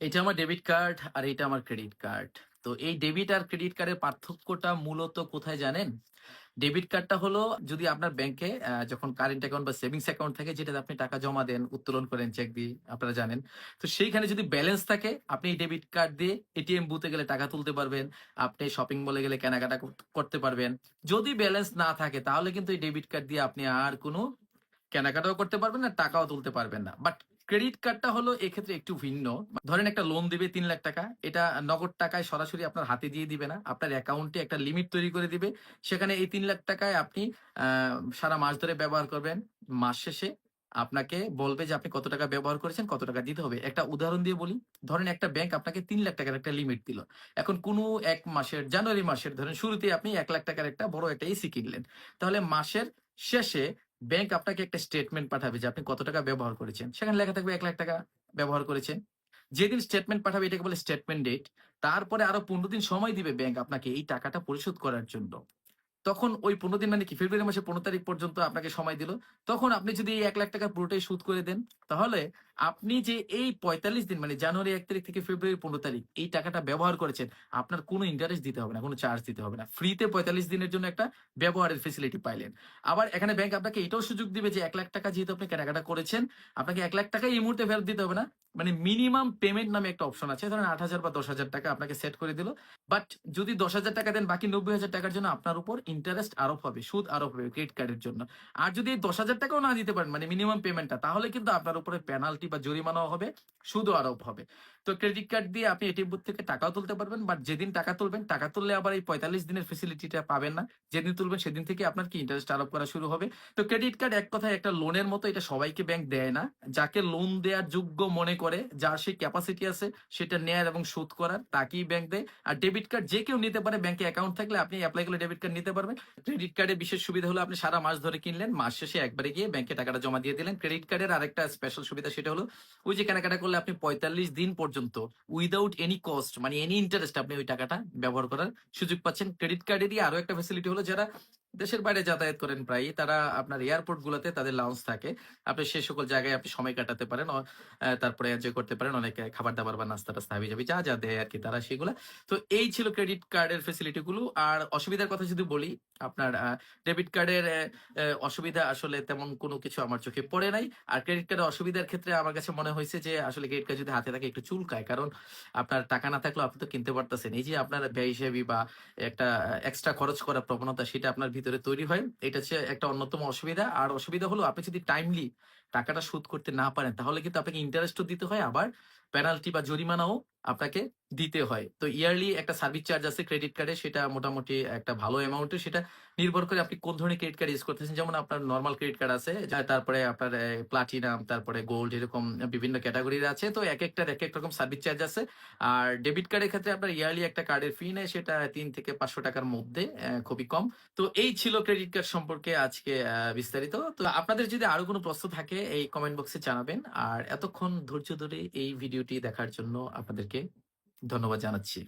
এটা আমার debit card আর এটা আমার ক্রেডিট কার্ড। তো এই ডেবিট আর ক্রেডিট কার্ডের পার্থক্যটা মূলত কোথায় জানেন? ডেবিট কার্ডটা হলো যদি আপনার ব্যাংকে যখন কারেন্ট অ্যাকাউন্ট বা সেভিংস অ্যাকাউন্ট থাকে যেটাতে আপনি টাকা জমা দেন, উত্তোলন করেন চেক দিয়ে আপনারা জানেন। তো সেইখানে যদি ব্যালেন্স থাকে আপনি এই ডেবিট কার্ড দিয়ে এটিএম বুথে গেলে টাকা তুলতে পারবেন। আপনি শপিং মলে গেলে কেনাকাটা করতে পারবেন। যদি ব্যালেন্স না থাকে তাহলে কিন্তু এই ডেবিট কার্ড দিয়ে আপনি আর কোনো কেনাকাটাও করতে পারবেন না, টাকাও তুলতে পারবেন না। বাট ক্রেডিট কার্ডটা হলো এক্ষেত্রে একটু ভিন্ন। ধরেন একটা লোন দিবে ৩ লাখ টাকা, এটা নগদ টাকায় সরাসরি আপনার হাতে দিয়ে দিবে না। আপনার অ্যাকাউন্টে একটা লিমিট তৈরি করে দিবে। সেখানে এই ৩ লাখ টাকায় আপনি আ সারা মাস ধরে ব্যবহার করবেন। মাস শেষে আপনাকে বলবে যে আপনি কত টাকা ব্যবহার করেছেন, কত টাকা দিতে হবে। একটা উদাহরণ দিয়ে বলি। ধরেন একটা ব্যাংক আপনাকে ৩ লাখ টাকার একটা লিমিট দিল। এখন কোনো এক মাসের জানুয়ারি মাসের ধরেন শুরুতেই আপনি ১ লাখ টাকার একটা বড় একটা এসি কিনলেন। তাহলে মাসের শেষে ব্যাংক আপনাকে একটা স্টেটমেন্ট পাঠাবে যে আপনি কত টাকা ব্যবহার করেছেন। সেখানে লেখা থাকবে ১ লাখ টাকা ব্যবহার করেছেন। যেদিন স্টেটমেন্ট পাঠাবে এটাকে বলে স্টেটমেন্ট ডেট। তারপরে আরো ১৫ দিন সময় দিবে ব্যাংক আপনাকে এই টাকাটা পরিশোধ করার জন্য। তখন ওই ১৫ দিন মানে কি ফেব্রুয়ারি মাসের ১৫ তারিখ পর্যন্ত আপনাকে সময় দিল। তখন আপনি যদি এই ৳১,০০,০০০ পুরোটাই শোধ করে দেন, তাহলে আপনি যে এই ৪৫ দিন মানে জানুয়ারি ১ তারিখ থেকে ফেব্রুয়ারি ১৫ তারিখ এই টাকাটা ব্যবহার করেছেন, আপনার কোনো ইন্টারেস্ট দিতে হবে না, কোনো চার্জ দিতে হবে না। ফ্রিতে ৪৫ দিনের জন্য একটা ব্যবহারের ফেসিলিটি পাইলেন। আবার এখানে ব্যাংক আপনাকে এটাও সুযোগ দিবে যে ৳১,০০,০০০ যেহেতু আপনি কেনাকাটা করেছেন, আপনাকে ৳১,০০,০০০ এই মুহূর্তে ফেরত দিতে হবে না। মানে মিনিমাম পেমেন্ট নামে একটা অপশন আছে। ধরেন ৳৮,০০০ বা ৳১০,০০০ আপনাকে সেট করে দিল। বাট যদি ৳১০,০০০ দেন বাকি ৳৯০,০০০ জন্য আপনার উপর ইন্টারেস্ট আরোপ হবে, সুদ আরোপ হবে ক্রেডিট কার্ডের জন্য। আর যদি এই ৳১০,০০০ ও না দিতে পারেন মানে মিনিমাম পেমেন্টটা তাহলে কিন্তু আপনার উপরে পেনাল্টি বা জরিমানাও হবে, সুদও আরোপ হবে। তো ক্রেডিট কার্ড দিয়ে আপনি এটিএম বুথ থেকে টাকাও তুলতে পারবেন। বাট যেদিন টাকা তুলবেন, টাকা তুললে আবার এই ৪৫ দিনের ফেসিলিটিটা পাবেন না। যেদিন তুলবেন সেদিন থেকে আপনার কি ইন্টারেস্ট আরোপ করা শুরু হবে। তো ক্রেডিট কার্ড এক কথায় একটা লোনের মতো, এটা সবাইকে ব্যাংক দেয় না। যাকে লোন দেয়ার যোগ্য মনে করে, যার সেই ক্যাপাসিটি আছে সেটা নেয়ার এবং শোধ করার তাকেই ব্যাংক দেয়। আর ডেবিট কার্ড যে কেউ নিতে পারে, ব্যাংকে অ্যাকাউন্ট থাকলে আপনি এপ্লাই করলে ডেবিট কার্ড নিতে পারবেন। ক্রেডিট কার্ডের বিশেষ সুবিধা হলো আপনি সারা মাস ধরে কিনলেন, মাস শেষে একবারে গিয়ে ব্যাংকে টাকাটা জমা দিয়ে দিলেন। ক্রেডিট কার্ডের আরেকটা স্পেশাল সুবিধা সেটা হলো ওই যে কেনাকাটা করলে আপনি ৪৫ দিন পর্যন্ত উইথআউট এনি কস্ট মানে এনি ইন্টারেস্ট আপনি ওই টাকাটা ব্যবহার করার সুযোগ পাচ্ছেন। ক্রেডিট কার্ডেরই আরো একটা ফ্যাসিলিটি হলো যারা দেশের বাইরে যাতায়াত করেন প্রায়ই, তারা আপনার এয়ারপোর্ট গুলোতে তাদের লাউঞ্জ থাকে। আপনি সে সকল জায়গায় আপনি সময় কাটাতে পারেন। তারপরে এনজয় করতে পারেন। অনেক খাবার-দাবার বা নাস্তা-টাস্তা হাবি-জাবি যা দেয় আরকি তারা সেগুলা। তো এই ছিল ক্রেডিট কার্ডের ফেসিলিটি গুলো। আর অসুবিধার কথা যদি বলি, আপনার ডেবিট কার্ডের অসুবিধা আসলে তেমন কোনো কিছু আমার চোখে পড়ে নাই। আর ক্রেডিট কার্ডের অসুবিধার ক্ষেত্রে আমার কাছে মনে হইছে যে আসলে ক্রেডিট কার্ড যদি হাতে থাকে একটু চুলকায়। কারণ আপনার টাকা না থাকলেও আপনি তো কিনতে পারতেছেন। এই যে আপনার ব্যয়হিসাবি বা একটা এক্সট্রা খরচ করার প্রবণতা সেটা আপনার ভিতরে তৈরি হয়। এটা হচ্ছে একটা অন্যতম অসুবিধা। আর অসুবিধা হলো আপনি যদি টাইমলি টাকাটা শোধ করতে না পারেন তাহলে কিন্তু আপনাকে ইন্টারেস্টও দিতে হয়, আবার পেনাল্টি বা জরিমানাও আপনাকে দিতে হয়। তো ইয়ারলি একটা সার্ভিস চার্জ আছে ক্রেডিট কার্ডে, সেটা মোটামুটি একটা ভালো অ্যামাউন্টের। সেটা নির্ভর করে আপনি কোন ধরনের ক্রেডিট কার্ড ইউজ করতেছেন। যেমন আপনার নরমাল ক্রেডিট কার্ড আছে, তারপরে আপনার প্লাটিনাম, তারপরে গোল্ড এরকম বিভিন্ন ক্যাটেগরির আছে। তো একেকটার একেক রকম সার্ভিস চার্জ আছে। আর ডেবিট কার্ডের ক্ষেত্রে আপনার ইয়ারলি একটা কার্ডের ফি নেয়, সেটা ৳৩ থেকে ৳৫০০ র মধ্যে, খুবই কম। তো এই ছিল ক্রেডিট কার্ড সম্পর্কে আজকে বিস্তারিত। তো আপনাদের যদি আরো কোনো প্রশ্ন থাকে এই কমেন্ট বক্সে জানাবেন। আর এতক্ষণ ধৈর্য ধরে এই ভিডিওটি দেখার জন্য আপনাদেরকে ধন্যবাদ জানাচ্ছি।